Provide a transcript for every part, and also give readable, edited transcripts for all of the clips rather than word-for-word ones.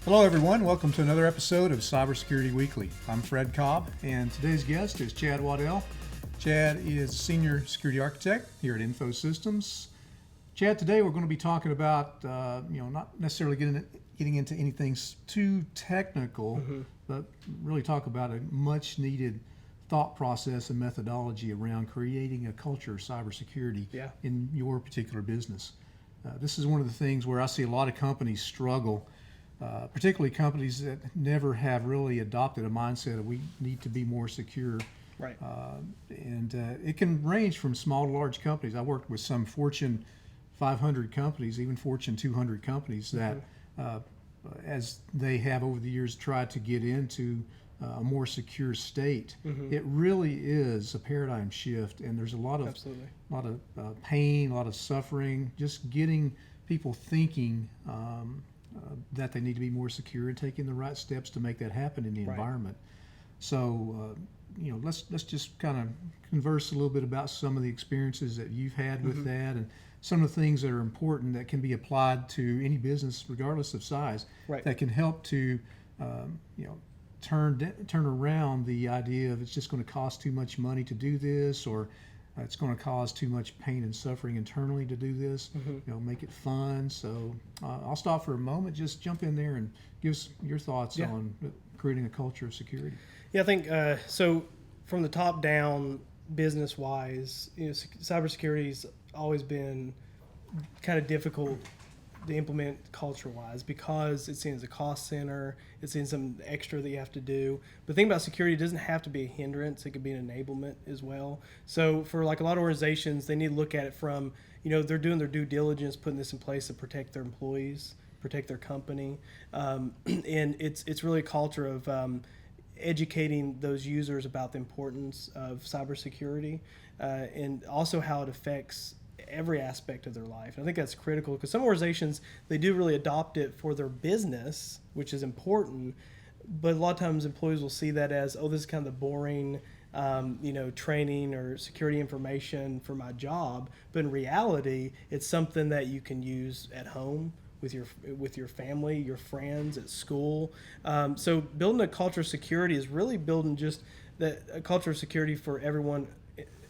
Hello, everyone. Welcome to another episode of Cybersecurity Weekly. I'm Fred Cobb, and today's guest is Chad Waddell. Chad is Senior Security Architect here at Info Systems. Chad, today we're going to be talking about, not necessarily getting into anything too technical, but really talk about a much-needed thought process and methodology around creating a culture of cybersecurity in your particular business. This is one of the things where I see a lot of companies struggle. Particularly companies that never have really adopted a mindset of we need to be more secure. Right. And it can range from small to large companies. I worked with some Fortune 500 companies, even Fortune 200 companies that, as they have over the years tried to get into a more secure state, it really is a paradigm shift. And there's a lot of pain, a lot of suffering, just getting people thinking that they need to be more secure and taking the right steps to make that happen in the environment. So, let's just kind of converse a little bit about some of the experiences that you've had with that, and some of the things that are important that can be applied to any business, regardless of size, that can help to, turn around the idea of it's just going to cost too much money to do this, or it's going to cause too much pain and suffering internally to do this. Make it fun. So I'll stop for a moment. Just jump in there and give us your thoughts on creating a culture of security. Yeah, I think so. From the top down, business wise, cybersecurity's always been kind of difficult to implement culture wise because it's seen as a cost center. It's in some extra that you have to do. But the thing about security, it doesn't have to be a hindrance. It could be an enablement as well. So for like a lot of organizations, they need to look at it from, they're doing their due diligence, putting this in place to protect their employees, protect their company. And it's really a culture of educating those users about the importance of cybersecurity and also how it affects every aspect of their life. And I think that's critical because some organizations, they do really adopt it for their business, which is important, but a lot of times employees will see that as, this is kind of the boring training or security information for my job. But in reality, it's something that you can use at home with your family, your friends, at school. So building a culture of security is really building just a culture of security for everyone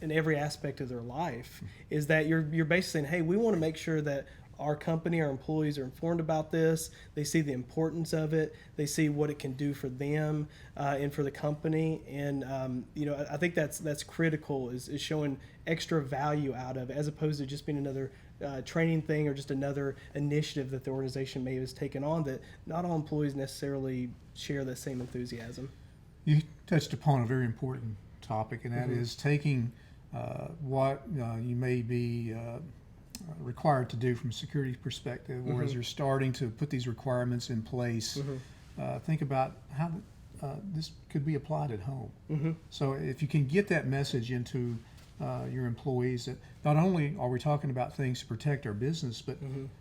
in every aspect of their life. Is that you're basically saying, hey, we want to make sure that our company, our employees are informed about this. They see the importance of it. They see what it can do for them and for the company. And I think that's critical is showing extra value out of it, as opposed to just being another training thing or just another initiative that the organization may have taken on that not all employees necessarily share the same enthusiasm. You touched upon a very important topic, and that is taking what you may be required to do from a security perspective, or as you're starting to put these requirements in place, think about how this could be applied at home. So if you can get that message into your employees that not only are we talking about things to protect our business, but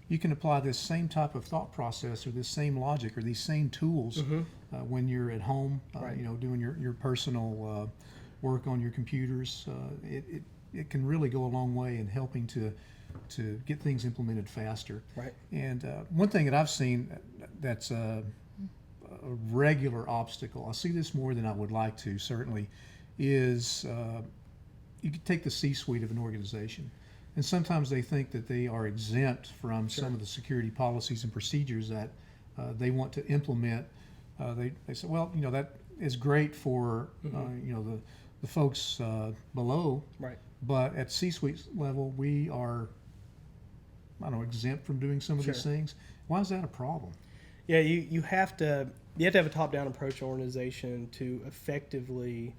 you can apply this same type of thought process or this same logic or these same tools when you're at home, doing your personal work on your computers. It can really go a long way in helping to get things implemented faster. Right. And one thing that I've seen that's a regular obstacle, I see this more than I would like to, certainly, is you could take the C-suite of an organization. And sometimes they think that they are exempt from some of the security policies and procedures that they want to implement. They say, well, that is great for the folks below, but at C-suite level, we are, exempt from doing some of these things. Why is that a problem? Yeah, you have to have a top-down approach to organization to effectively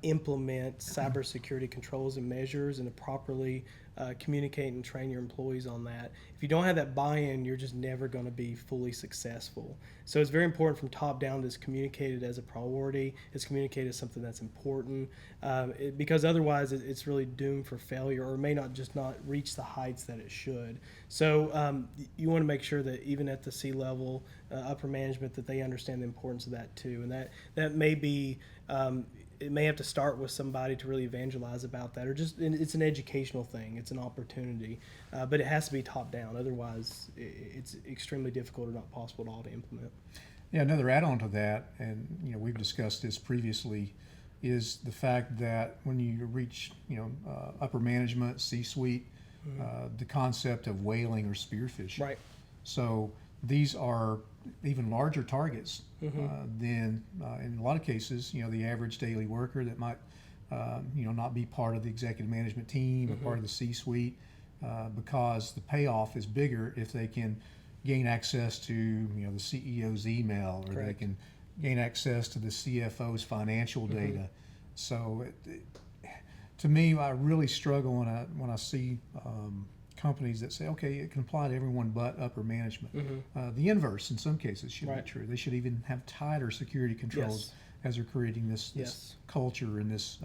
implement cybersecurity controls and measures and to properly communicate and train your employees on that. If you don't have that buy-in, you're just never going to be fully successful. So it's very important from top down that it's communicated as a priority. It's communicated as something that's important because otherwise it's really doomed for failure or may not reach the heights that it should. So you want to make sure that even at the C-level, upper management, that they understand the importance of that too. And that may be it may have to start with somebody to really evangelize about that, or just it's an educational thing. It's an opportunity, but it has to be top down. Otherwise, it's extremely difficult or not possible at all to implement. Yeah, another add-on to that, and we've discussed this previously, is the fact that when you reach upper management, C-suite, the concept of whaling or spearfishing. Right. So these are even larger targets than, in a lot of cases, the average daily worker that might, not be part of the executive management team or part of the C-suite, because the payoff is bigger if they can gain access to, the CEO's email, or Correct. they can gain access to the CFO's financial data. So, to me, I really struggle when I see companies that say, okay, it can apply to everyone but upper management. The inverse, in some cases, should Right. be true. They should even have tighter security controls as they're creating this culture and this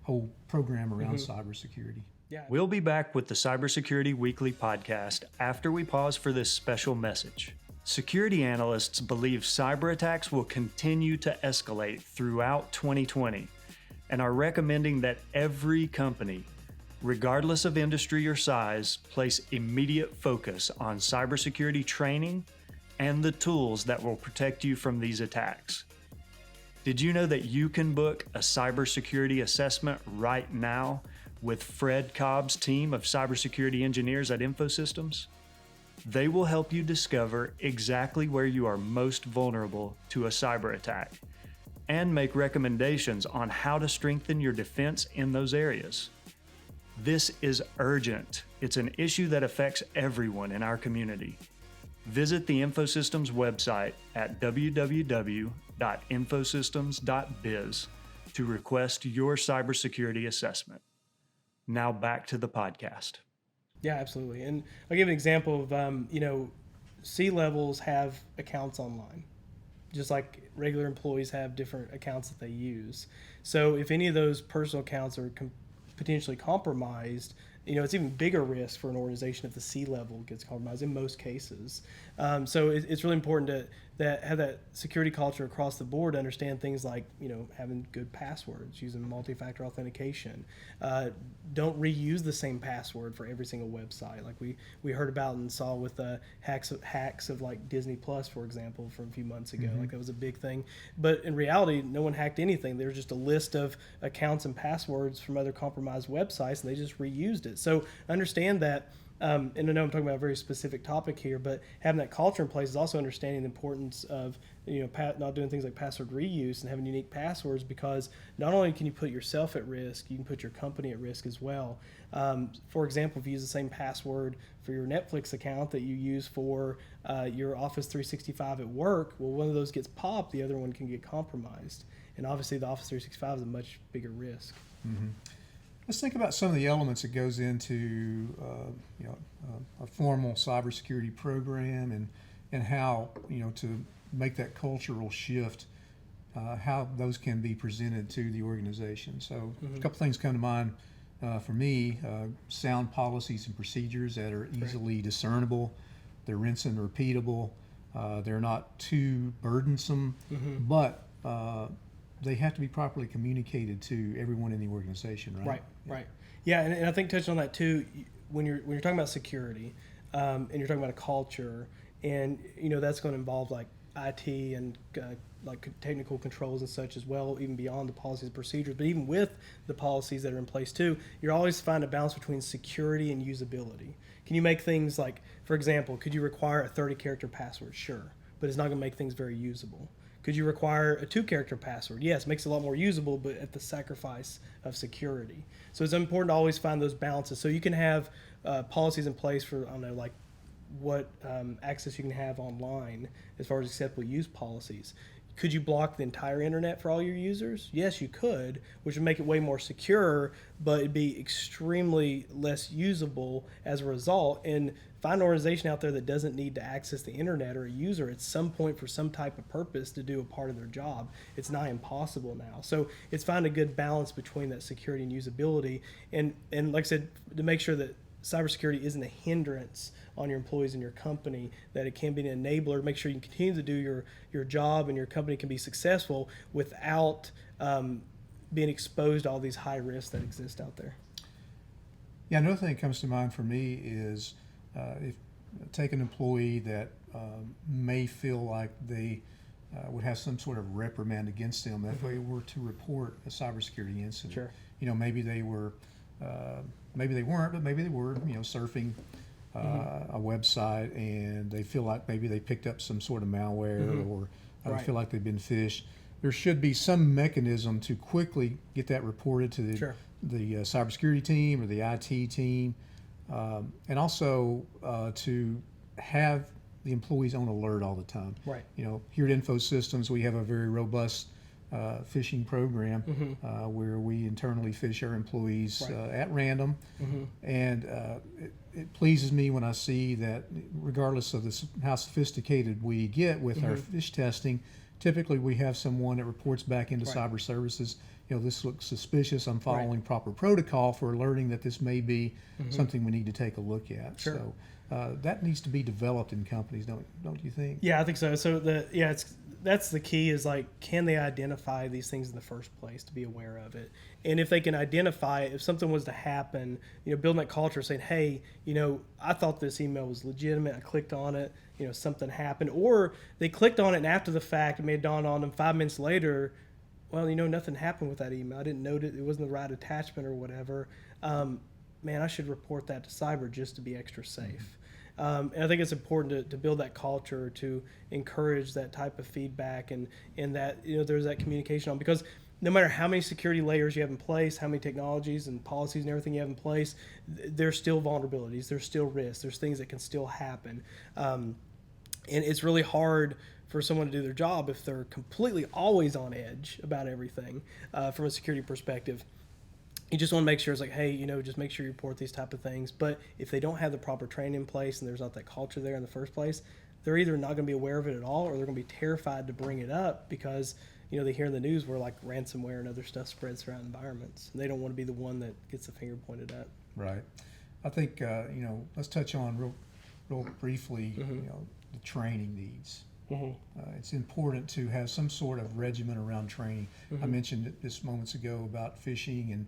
whole program around cybersecurity. Yeah. We'll be back with the Cybersecurity Weekly podcast after we pause for this special message. Security analysts believe cyber attacks will continue to escalate throughout 2020 and are recommending that every company, regardless of industry or size, place immediate focus on cybersecurity training and the tools that will protect you from these attacks. Did you know that you can book a cybersecurity assessment right now with Fred Cobb's team of cybersecurity engineers at InfoSystems? They will help you discover exactly where you are most vulnerable to a cyber attack and make recommendations on how to strengthen your defense in those areas. This is urgent. It's an issue that affects everyone in our community. Visit the InfoSystems website at www.infosystems.biz to request your cybersecurity assessment. Now back to the podcast. Yeah, absolutely. And I'll give an example of, C-levels have accounts online, just like regular employees have different accounts that they use. So if any of those personal accounts are potentially compromised, it's even bigger risk for an organization if the C-level gets compromised in most cases. So it's really important to have that security culture across the board to understand things like, having good passwords, using multi-factor authentication. Don't reuse the same password for every single website. Like we heard about and saw with the hacks of like Disney Plus, for example, from a few months ago. Like that was a big thing. But in reality, no one hacked anything. There was just a list of accounts and passwords from other compromised websites, and they just reused it. So understand that. And I know I'm talking about a very specific topic here, but having that culture in place is also understanding the importance of not doing things like password reuse and having unique passwords, because not only can you put yourself at risk, you can put your company at risk as well. For example, if you use the same password for your Netflix account that you use for your Office 365 at work, well, one of those gets popped, the other one can get compromised. And obviously the Office 365 is a much bigger risk. Let's think about some of the elements that goes into a formal cybersecurity program, and how to make that cultural shift, how those can be presented to the organization. So a couple things come to mind for me: sound policies and procedures that are easily discernible, they're rinse and repeatable, they're not too burdensome, but they have to be properly communicated to everyone in the organization, right? Right. Yeah, and I think touching on that too, when you're talking about security, and you're talking about a culture, and that's going to involve like IT and like technical controls and such as well, even beyond the policies and procedures. But even with the policies that are in place too, you're always finding a balance between security and usability. Can you make things like, for example, could you require a 30-character password? Sure, but it's not going to make things very usable. Could you require a 2-character password? Yes, it makes it a lot more usable, but at the sacrifice of security. So it's important to always find those balances. So you can have policies in place for, like what access you can have online as far as acceptable use policies. Could you block the entire internet for all your users? Yes, you could, which would make it way more secure, but it'd be extremely less usable as a result. And find an organization out there that doesn't need to access the internet or a user at some point for some type of purpose to do a part of their job. It's nigh impossible now. So it's finding a good balance between that security and usability. And like I said, to make sure that cybersecurity isn't a hindrance on your employees and your company, that it can be an enabler to make sure you can continue to do your job and your company can be successful without being exposed to all these high risks that exist out there. Yeah, another thing that comes to mind for me is if take an employee that may feel like they would have some sort of reprimand against them if they were to report a cybersecurity incident. Sure. You know, maybe they were, maybe they weren't, but maybe they were, you know, surfing a website and they feel like maybe they picked up some sort of malware or Right. feel like they've been phished. There should be some mechanism to quickly get that reported to the Sure. cybersecurity team or the IT team, and also to have the employees on alert all the time. Right. You know, here at Info Systems, we have a very robust phishing program where we internally phish our employees Right. at random, and it pleases me when I see that regardless of how sophisticated we get with our phish testing, typically we have someone that reports back into Right. cyber services. You know, this looks suspicious. I'm following proper protocol for alerting that this may be something we need to take a look at. Sure. So that needs to be developed in companies, don't you think? Yeah, I think so. So that's the key is like, can they identify these things in the first place to be aware of it? And if they can identify it, if something was to happen, you know, building that culture, saying, hey, you know, I thought this email was legitimate. I clicked on it, you know, something happened, or they clicked on it and after the fact, it may have dawned on them 5 minutes later, well, you know, nothing happened with that email. I didn't note it. It wasn't the right attachment or whatever. Man, I should report that to cyber just to be extra safe. And I think it's important to build that culture, to encourage that type of feedback and that, you know, there's that communication on, because no matter how many security layers you have in place, how many technologies and policies and everything you have in place, there's still vulnerabilities, there's still risks, there's things that can still happen. And it's really hard for someone to do their job if they're completely always on edge about everything from a security perspective. You just want to make sure it's like, hey, you know, just make sure you report these type of things. But if they don't have the proper training in place and there's not that culture there in the first place, they're either not going to be aware of it at all, or they're going to be terrified to bring it up because, you know, they hear in the news where like ransomware and other stuff spreads throughout environments. And they don't want to be the one that gets the finger pointed at. Right. I think you know, let's touch on real briefly, you know, the training needs. It's important to have some sort of regimen around training. I mentioned it just moments ago about phishing, and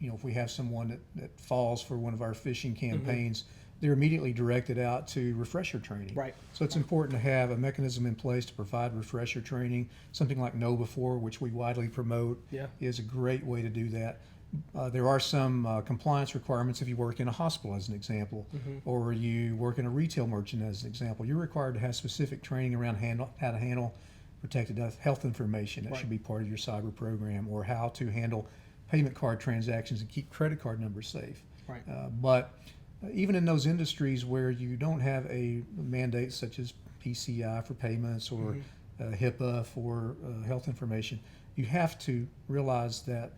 you know, if we have someone that falls for one of our phishing campaigns, they're immediately directed out to refresher training. Right. So it's important to have a mechanism in place to provide refresher training. Something like Know Before, which we widely promote, is a great way to do that. There are some compliance requirements if you work in a hospital, as an example, or you work in a retail merchant, as an example. You're required to have specific training around how to handle protected health information. That should be part of your cyber program, or how to handle payment card transactions and keep credit card numbers safe. Right. But even in those industries where you don't have a mandate such as PCI for payments or HIPAA for health information, you have to realize that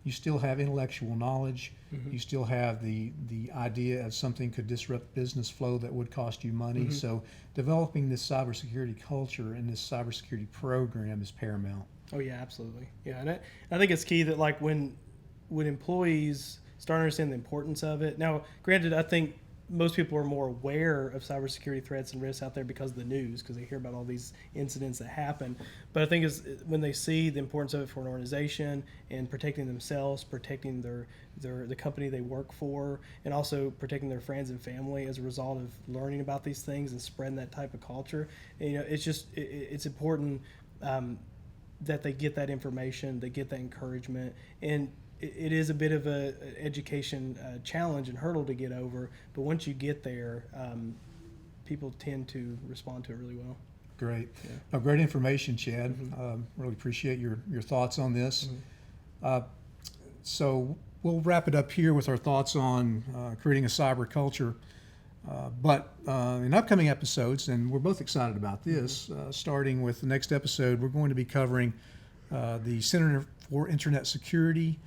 you still have intellectual knowledge. You still have the idea of something could disrupt business flow that would cost you money. So developing this cybersecurity culture and this cybersecurity program is paramount. Oh yeah, absolutely. Yeah, and I think it's key that like when employees start understanding the importance of it. Now, granted, I think most people are more aware of cybersecurity threats and risks out there because of the news, because they hear about all these incidents that happen. But I think is when they see the importance of it for an organization and protecting themselves, protecting the company they work for, and also protecting their friends and family as a result of learning about these things and spreading that type of culture. And, you know, it's just it's important that they get that information, they get that encouragement, and it is a bit of a education challenge and hurdle to get over, but once you get there, people tend to respond to it really well. Great. Great information, Chad. Really appreciate your thoughts on this. So we'll wrap it up here with our thoughts on creating a cyber culture. But in upcoming episodes, and we're both excited about this, starting with the next episode, we're going to be covering the Center for Internet Security,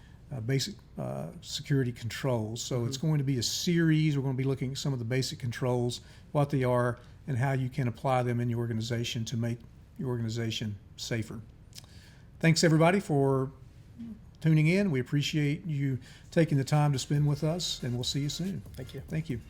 basic security controls. So it's going to be a series. We're going to be looking at some of the basic controls, what they are, and how you can apply them in your organization to make your organization safer. Thanks, everybody, for tuning in. We appreciate you taking the time to spend with us, and we'll see you soon. Thank you. Thank you.